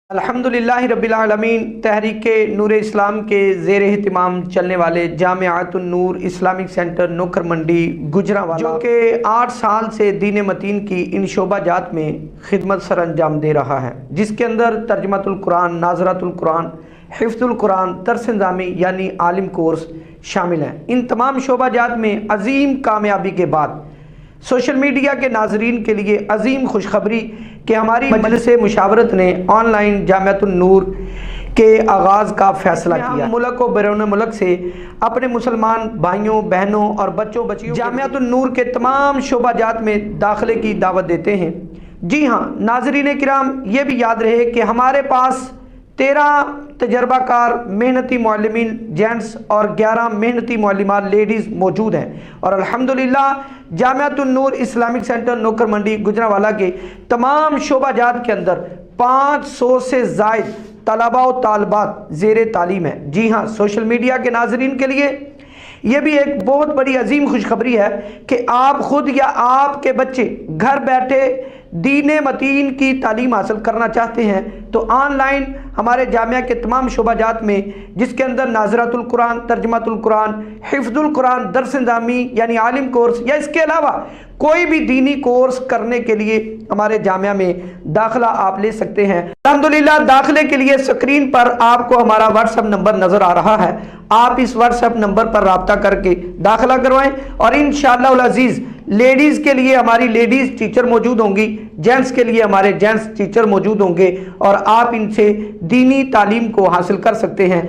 अल्हम्दुलिल्लाह रब्बिल आलमीन। तहरीक नूर इस्लाम के ज़ेर एहतिमाम चलने वाले जामियातुन नूर इस्लामिक सेंटर नौकर मंडी गुजरांवाला, जो कि 8 साल से दीन मतीन की इन शोबाजात में खिदमत सर अंजाम दे रहा है, जिसके अंदर तर्जमातुल कुरान, नाज़रातुल कुरान, हिफ्ज़ुल कुरान, दर्स निज़ामी यानी आलिम कोर्स शामिल हैं। इन तमाम शोबाजात में अजीम कामयाबी के बाद सोशल मीडिया के नाजरीन के लिए अजीम खुशखबरी कि हमारी मजलिस मुशावरत ने ऑनलाइन जामियातुन नूर के आगाज़ का फ़ैसला किया। मुल्क और बैरून मुल्क से अपने मुसलमान भाइयों बहनों और बच्चों बच्चियों जामियातुन नूर के तमाम शोबाजात में दाखिले की दावत देते हैं। जी हाँ नाजरीन किराम, ये भी याद रहे कि हमारे पास 13 तजर्बाकार मेहनती मुअल्लिमीन जेंट्स और 11 मेहनती मुअल्लिमात लेडीज़ मौजूद हैं और अल्हम्दुलिल्लाह जामियातुन नूर इस्लामिक सेंटर नौकर मंडी गुजरांवाला के तमाम शोबाजात के अंदर 500 से ज़ायद तलबा व तालिबात ज़ेर तालीम है। जी हाँ, सोशल मीडिया के नाजरीन के लिए ये भी एक बहुत बड़ी अजीम खुशखबरी है कि आप खुद या आपके बच्चे घर बैठे दीन मतीन की तालीम हासिल करना चाहते हैं तो ऑनलाइन हमारे जामिया के तमाम शोबाजात में, जिसके अंदर नाज़रातुल कुरान, तर्जमातुल कुरान, हिफ्ज़ुल कुरान, दर्स निज़ामी यानी आलिम कोर्स या इसके अलावा कोई भी दीनी कोर्स करने के लिए हमारे जामिया में दाखिला आप ले सकते हैं। अल्हम्दुलिल्लाह दाखिले के लिए स्क्रीन पर आपको हमारा व्हाट्सएप नंबर नज़र आ रहा है, आप इस व्हाट्सएप नंबर पर राब्ता करके दाखिला करवाएं और इंशाअल्लाह उल अज़ीज़ लेडीज़ के लिए हमारी लेडीज़ टीचर मौजूद होंगी, जेंट्स के लिए हमारे जेंट्स टीचर मौजूद होंगे और आप इनसे दीनी तालीम को हासिल कर सकते हैं।